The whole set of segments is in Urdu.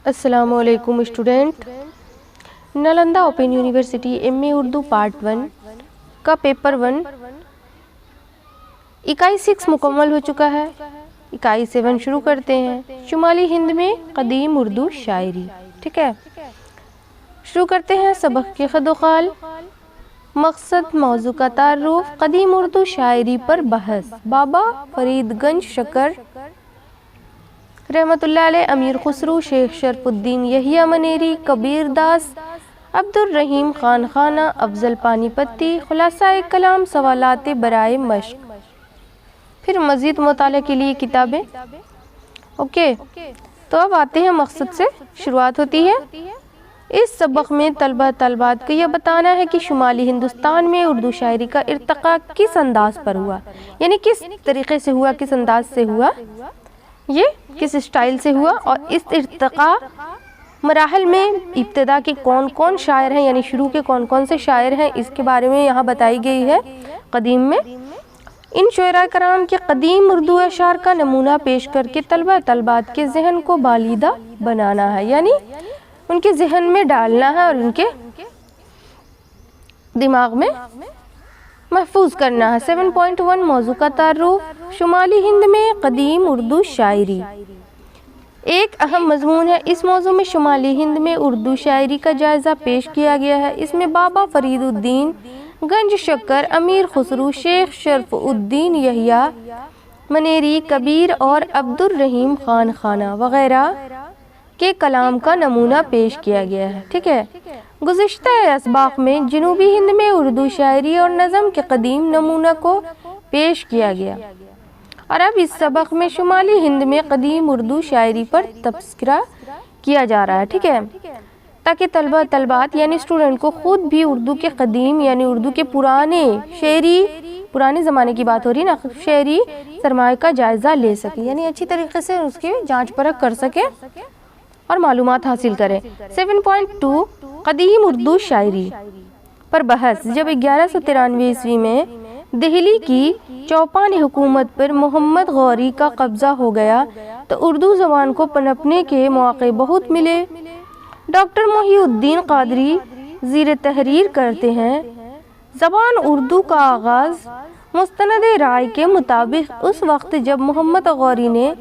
السلام علیکم student, Nalanda open university M A Urdu part 1 کا پیپر 1 اکائی 6 مکمل ہو چکا ہے۔ اکائی 7 شروع کرتے ہیں۔ شمالی ہند میں قدیم اردو شاعری، ٹھیک ہے، شروع کرتے ہیں سبق کے خد و خال۔ مقصد، موضوع کا تعارف، قدیم اردو شاعری پر بحث، بابا فرید گنج شکر رحمۃ اللہ علیہ، امیر خسرو، شیخ شرف الدین یحییٰ منیری، کبیر داس، عبد الرحیم خان خانہ، افضل پانی پتی، خلاصہ کلام، سوالات برائے مشق۔ پھر مزید مطالعہ کے لیے کتابیں۔ اوکے، تو اب آتے ہیں مقصد سے شروعات ہوتی ہے۔ اس سبق میں طلبہ طالبات کو یہ بتانا ہے کہ شمالی ہندوستان میں اردو شاعری کا ارتقاء کس انداز پر ہوا، یعنی کس طریقے سے ہوا، کس انداز سے ہوا، یہ کس اسٹائل سے ہوا، اور اس ارتقاء مراحل میں ابتدا کے کون کون شاعر ہیں، یعنی شروع کے کون کون سے شاعر ہیں، اس کے بارے میں یہاں بتائی گئی ہے قدیم میں۔ ان شعراء کرام کے قدیم اردو اشعار کا نمونہ پیش کر کے طلبہ طالبات کے ذہن کو بالیدہ بنانا ہے، یعنی ان کے ذہن میں ڈالنا ہے اور ان کے دماغ میں محفوظ کرنا ہے۔ 7.1 موضوع کا تعارف، شمالی ہند میں قدیم اردو شاعری ایک اہم مضمون ہے۔ اس موضوع میں شمالی ہند میں اردو شاعری کا جائزہ پیش کیا گیا ہے۔ اس میں بابا فرید الدین گنج شکر، امیر خسرو، شیخ شرف الدین یحییٰ منیری، کبیر اور عبد الرحیم خان خانہ وغیرہ کے کلام کا نمونہ پیش کیا گیا ہے، ٹھیک ہے۔ گزشتہ اسباق میں جنوبی ہند میں اردو شاعری اور نظم کے قدیم نمونہ کو پیش کیا گیا، اور اب اس سبق میں شمالی ہند میں قدیم اردو شاعری پر تبصرہ کیا جا رہا ہے، ٹھیک ہے، تاکہ طلبہ طالبات یعنی اسٹوڈنٹ کو خود بھی اردو کے قدیم یعنی اردو کے پرانے زمانے کی بات ہو رہی نا، شعری سرمایہ کا جائزہ لے سکے، یعنی اچھی طریقے سے اس کی جانچ پرکھ کر سکے اور معلومات حاصل کریں۔ 7.2 قدیم اردو شاعری پر بحث، جب 1193 عیسوی میں دہلی کی چوپان حکومت پر محمد غوری کا قبضہ ہو گیا تو اردو زبان کو پنپنے کے مواقع بہت ملے۔ ڈاکٹر محی الدین قادری زیر تحریر کرتے ہیں، زبان اردو کا آغاز مستند رائے کے مطابق اس وقت جب محمد غوری نے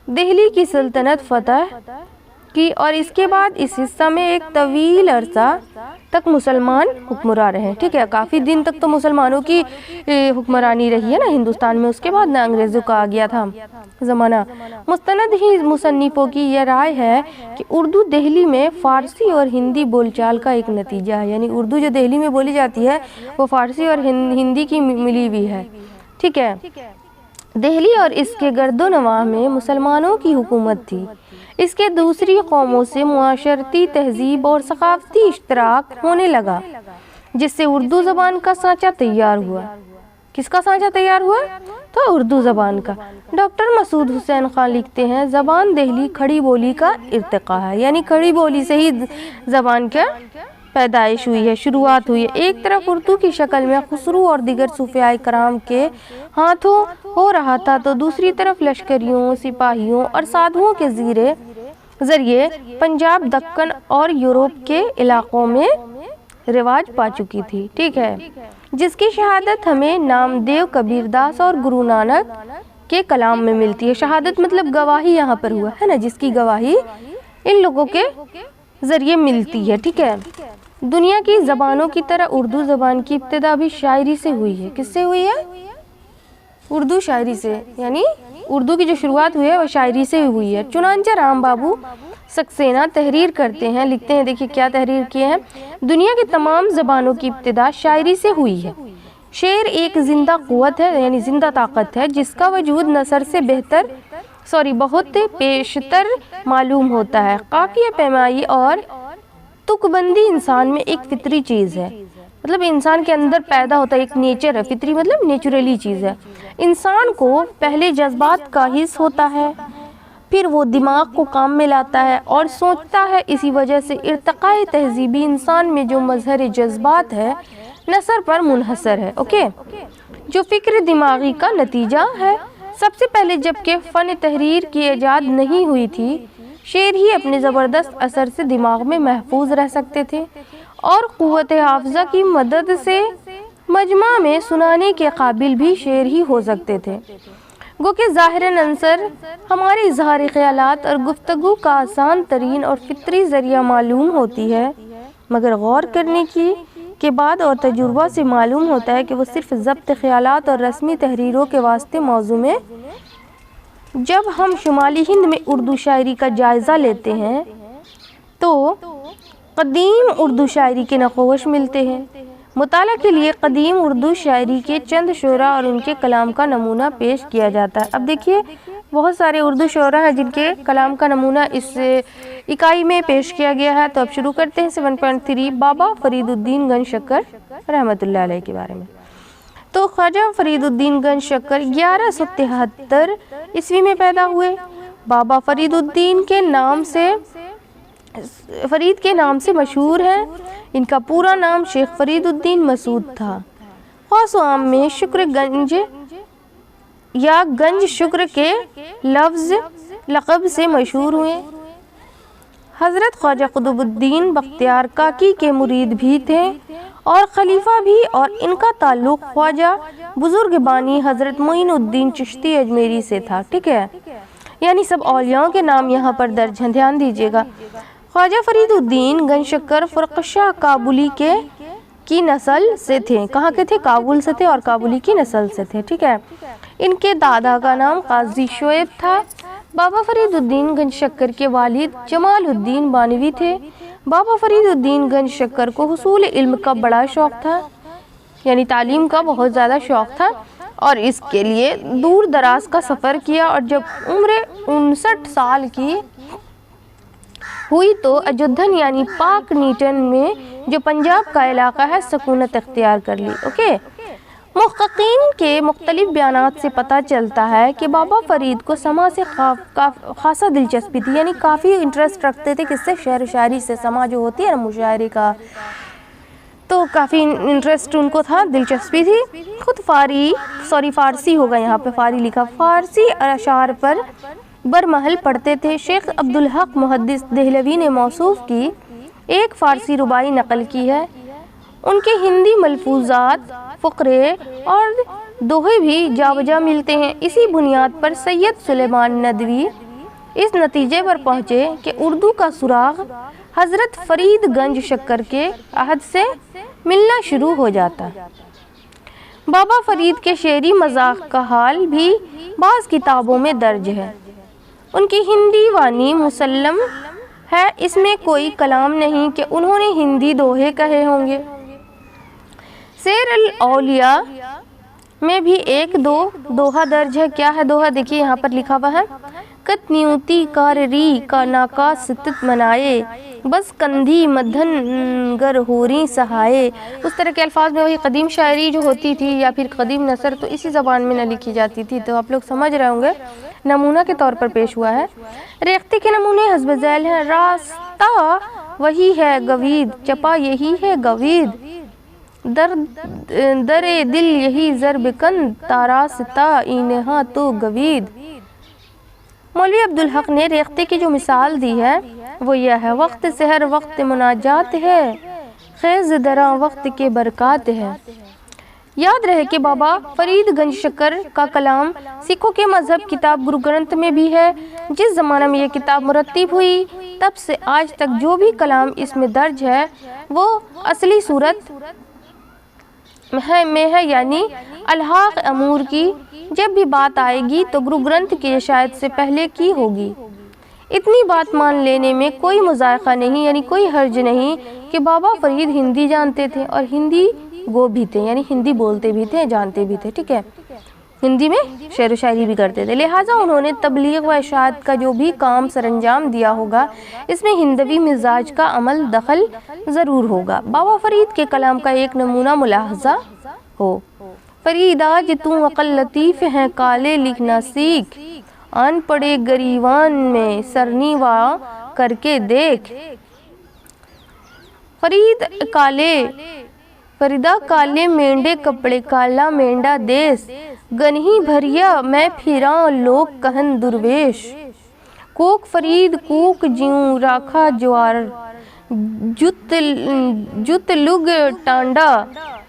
دہلی کی سلطنت فتح کی اور اس کے بعد اس حصہ میں ایک طویل عرصہ تک مسلمان حکمراں رہے، ٹھیک ہے، کافی دن تک تو مسلمانوں کی حکمرانی رہی ہے نا ہندوستان میں، اس کے بعد نہ انگریزوں کا آ گیا تھا زمانہ۔ مستند ہی مصنفوں کی یہ رائے ہے کہ اردو دہلی میں فارسی اور ہندی بول چال کا ایک نتیجہ ہے، یعنی اردو جو دہلی میں بولی جاتی ہے وہ فارسی اور ہندی کی ملی ہوئی ہے، ٹھیک ہے۔ دہلی اور اس کے گرد و نواح میں مسلمانوں کی حکومت تھی، اس کے دوسری قوموں سے معاشرتی، تہذیب اور ثقافتی اشتراک ہونے لگا، جس سے اردو زبان کا سانچہ تیار ہوا۔ کس کا سانچہ تیار ہوا؟ تو اردو زبان کا۔ ڈاکٹر مسعود حسین خان لکھتے ہیں، زبان دہلی کھڑی بولی کا ارتقاء ہے، یعنی کھڑی بولی سے ہی زبان کا پیدائش ہوئی ہے، شروعات ہوئی ہے۔ ایک طرف اردو کی شکل میں خسرو اور دیگر صوفیاء کرام کے ہاتھوں ہو رہا تھا تو دوسری طرف لشکریوں، سپاہیوں اور سادھوؤں کے ذریعے پنجاب، دکن اور یورپ کے علاقوں میں رواج پا چکی تھی، ٹھیک ہے، جس کی شہادت ہمیں نامدیو، کبیر داس اور گرو نانک کے کلام میں ملتی ہے۔ شہادت مطلب گواہی یہاں پر ہوا ہے نا، جس کی گواہی ان لوگوں کے ذریعے ملتی ہے، ٹھیک ہے۔ دنیا کی زبانوں کی طرح اردو زبان کی ابتدا بھی شاعری سے ہوئی ہے۔ کس سے ہوئی ہے؟ اردو شاعری سے، یعنی اردو کی جو شروعات ہوئی ہے وہ شاعری سے ہوئی ہے۔ چنانچہ رام بابو سکسینہ تحریر کرتے ہیں، لکھتے ہیں، دیکھیے کیا تحریر کیے ہیں، دنیا کی تمام زبانوں کی ابتدا شاعری سے ہوئی ہے۔ شعر ایک زندہ قوت ہے، یعنی زندہ طاقت ہے، جس کا وجود نثر سے بہت پیشتر معلوم ہوتا ہے۔ قافیہ پیمائی اور تک بندی انسان میں ایک فطری چیز ہے، مطلب انسان کے اندر پیدا ہوتا ہے، ایک نیچر ہے، فطری مطلب نیچرلی چیز ہے۔ انسان کو پہلے جذبات کا حس ہوتا ہے، پھر وہ دماغ کو کام میں لاتا ہے اور سوچتا ہے، اسی وجہ سے ارتقاء تہذیبی انسان میں جو مظہر جذبات ہے نثر پر منحصر ہے، اوکے، جو فکر دماغی کا نتیجہ ہے۔ سب سے پہلے جبکہ فن تحریر کی ایجاد نہیں ہوئی تھی، شعر ہی اپنے زبردست اثر سے دماغ میں محفوظ رہ سکتے تھے اور قوت حافظہ کی مدد سے مجمع میں سنانے کے قابل بھی شعر ہی ہو سکتے تھے۔ گو کہ ظاہراً عنصر ہمارے اظہار خیالات اور گفتگو کا آسان ترین اور فطری ذریعہ معلوم ہوتی ہے، مگر غور کرنے کے بعد اور تجربہ سے معلوم ہوتا ہے کہ وہ صرف ضبط خیالات اور رسمی تحریروں کے واسطے موضوع میں۔ جب ہم شمالی ہند میں اردو شاعری کا جائزہ لیتے ہیں تو قدیم اردو شاعری کے نقوش ملتے ہیں۔ مطالعہ کے لیے قدیم اردو شاعری کے چند شعراء اور ان کے کلام کا نمونہ پیش کیا جاتا ہے۔ اب دیکھیے بہت سارے اردو شعراء ہیں جن کے کلام کا نمونہ اس اکائی میں پیش کیا گیا ہے۔ تو اب شروع کرتے ہیں 7.3 بابا فرید الدین گنج شکر رحمۃ اللہ علیہ کے بارے میں۔ تو خواجہ فرید الدین گنج شکر 1173 عیسوی میں پیدا ہوئے۔ بابا فرید الدین فرید کے نام سے مشہور ہیں۔ ان کا پورا نام شیخ فرید الدین مسعود تھا۔ خاص و عام میں شکر گنج یا گنج شکر کے لقب سے مشہور ہوئے۔ حضرت خواجہ قطب الدین بختیار کاکی کے مرید بھی تھے اور خلیفہ بھی، اور ان کا تعلق خواجہ بزرگ بانی حضرت معین الدین چشتی اجمیری سے تھا۔ ٹھیک ہے، یعنی سب اولیاء کے نام یہاں پر درج ہیں، دھیان دیجیے گا۔ خواجہ فرید الدین گنج شکر فرقشہ کابلی کی نسل سے تھے۔ کہاں کے تھے؟ کابل سے تھے اور کابلی کی نسل سے تھے۔ ٹھیک ہے، ان کے دادا کا نام قاضی شعیب تھا۔ بابا فرید الدین گنج شکر کے والد جمال الدین بانوی تھے۔ بابا فرید الدین گنج شکر کو حصول علم کا بڑا شوق تھا، یعنی تعلیم کا بہت زیادہ شوق تھا، اور اس کے لیے دور دراز کا سفر کیا، اور جب عمر 59 سال کی ہوئی تو اجودھن یعنی پاک نیٹن میں جو پنجاب کا علاقہ ہے سکونت اختیار کر لی۔ اوکے، محققین کے مختلف بیانات سے پتہ چلتا ہے کہ بابا فرید کو سما سے خاصا دلچسپی تھی، یعنی کافی انٹرسٹ رکھتے تھے کس سے؟ شعر و شاعری سے۔ سما جو ہوتی ہے نا مشاعرے کا، تو کافی انٹرسٹ ان کو تھا، دلچسپی تھی۔ خود فارسی ہوگا یہاں پہ، فاری لکھا، فارسی اشعار پر برمحل پڑھتے تھے۔ شیخ عبدالحق محدث دہلوی نے موصوف کی ایک فارسی رباعی نقل کی ہے۔ ان کے ہندی ملفوظات، فقرے اور دوہے بھی جا بجا ملتے ہیں۔ اسی بنیاد پر سید سلیمان ندوی اس نتیجے پر پہنچے کہ اردو کا سراغ حضرت فرید گنج شکر کے عہد سے ملنا شروع ہو جاتا۔ بابا فرید کے شعری مذاق کا حال بھی بعض کتابوں میں درج ہے۔ ان کی ہندی وانی مسلم ہے، اس میں کوئی کلام نہیں کہ انہوں نے ہندی دوہے کہے ہوں گے۔ سیر الاولیاء میں بھی ایک دوہا درج ہے۔ کیا ہے دوہا؟ دیکھیے یہاں پر لکھا ہوا ہے، کت نیوتی کارری کا ناکا ستت منائے، بس کندھی مدھن گر ہوری سہائے۔ اس طرح کے الفاظ میں وہی قدیم شاعری جو ہوتی تھی یا پھر قدیم نثر تو اسی زبان میں نہ لکھی جاتی تھی، تو آپ لوگ سمجھ رہے ہوں گے، نمونہ کے طور پر پیش ہوا ہے۔ ریختہ کے نمونے حسب ذیل ہیں۔ راستہ وہی ہے گوید، چپا یہی ہے گوید، در دل یہی ضرب کند، تاراستا اینہاں تو گوید۔ مولوی عبدالحق نے ریختہ کی جو مثال دی ہے وہ یہ ہے، وقت سحر وقت مناجات ہے، خیز دراں وقت کے برکات ہے۔ یاد رہے کہ بابا فرید گنج شکر کا کلام سکھوں کے مذہب کتاب گرو گرنتھ میں بھی ہے۔ جس زمانہ میں یہ کتاب مرتب ہوئی تب سے آج تک جو بھی کلام اس میں درج ہے وہ اصلی صورت میں ہے، یعنی الحاق امور کی جب بھی بات آئے گی تو گرو گرنتھ کی شاید سے پہلے کی ہوگی۔ اتنی بات مان لینے میں کوئی مذائقہ نہیں، یعنی کوئی حرج نہیں کہ بابا فرید ہندی جانتے تھے اور ہندی گو بھی تھے، یعنی ہندی بولتے بھی تھے، جانتے بھی تھے۔ ٹھیک ہے، ہندی میں شعر و شاعری بھی کرتے تھے، لہٰذا انہوں نے تبلیغ و اشاعت کا جو بھی کام سر انجام دیا ہوگا اس میں ہندوی مزاج کا عمل دخل ضرور ہوگا۔ بابا فرید کے کلام کا ایک نمونہ ملاحظہ ہو، فرید آج تو عقل لطیف ہیں کالے لکھنا سیکھ، آن پڑے گریوان میں سرنی وا کر کے دیکھ۔ فریدہ کالے مینڈے کپڑے کالا مینڈا دیس، گنہی بھریا میں پھراں لوگ کہن درویش۔ کوک فرید کوک جیوں راکھا جوار جت لگ ٹانڈا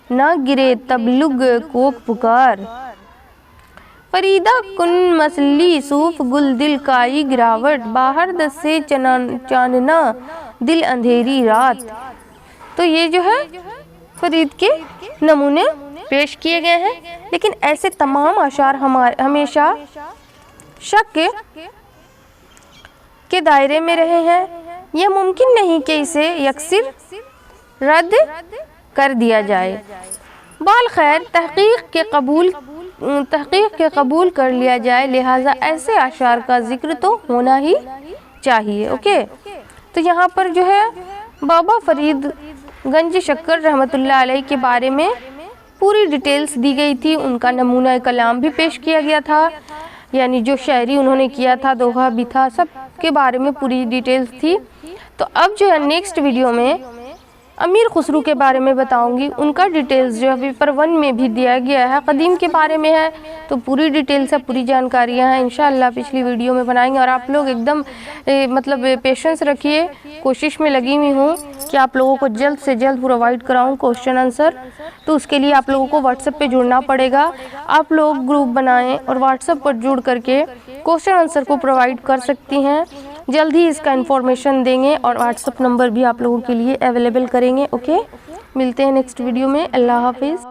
نہ گرے تب لگ کوک پکار فریدہ کن مسلی صوف گل دل کائی گراوٹ باہر دسے چاننا دل اندھیری رات. تو یہ جو ہے فرید کے نمونے پیش کیے گئے ہیں، لیکن ایسے تمام اشعار ہمیشہ شک کے دائرے میں رہے ہیں. یہ ممکن نہیں کہ اسے یکسر رد کر دیا جائے. بالخیر تحقیق کے قبول کر لیا جائے، لہٰذا ایسے اشعار کا ذکر تو ہونا ہی چاہیے. اوکے، تو یہاں پر جو ہے بابا فرید گنج شکر رحمۃ اللہ علیہ کے بارے میں پوری ڈیٹیلز دی گئی تھی. ان کا نمونہ کلام بھی پیش کیا گیا تھا، یعنی جو شاعری انہوں نے کیا تھا، دوہا بھی تھا، سب کے بارے میں پوری ڈیٹیلز تھی. تو اب جو ہے نیکسٹ ویڈیو میں امیر خسرو کے بارے میں بتاؤں گی. ان کا ڈیٹیلز جو ہے پیپر 1 میں بھی دیا گیا ہے، قدیم کے بارے میں ہے، تو پوری ڈیٹیلز ہے، پوری جانکاریاں ہیں. انشاءاللہ پچھلی ویڈیو میں بنائیں گے. اور آپ لوگ ایک دم مطلب پیشنس رکھیے، کوشش میں لگی ہوئی ہوں کہ آپ لوگوں کو جلد سے جلد پرووائڈ کراؤں کوسچن آنسر. تو اس کے لیے آپ لوگوں کو واٹس ایپ پہ جڑنا پڑے گا. آپ لوگ گروپ بنائیں اور واٹس ایپ پر جڑ کر کے کوسچن آنسر کو پرووائڈ کر سکتی ہیں. جلد ہی اس کا انفارمیشن دیں گے اور واٹس ایپ نمبر بھی آپ لوگوں کے لیے اویلیبل کریں گے. اوکے، ملتے ہیں نیکسٹ ویڈیو میں. اللہ حافظ.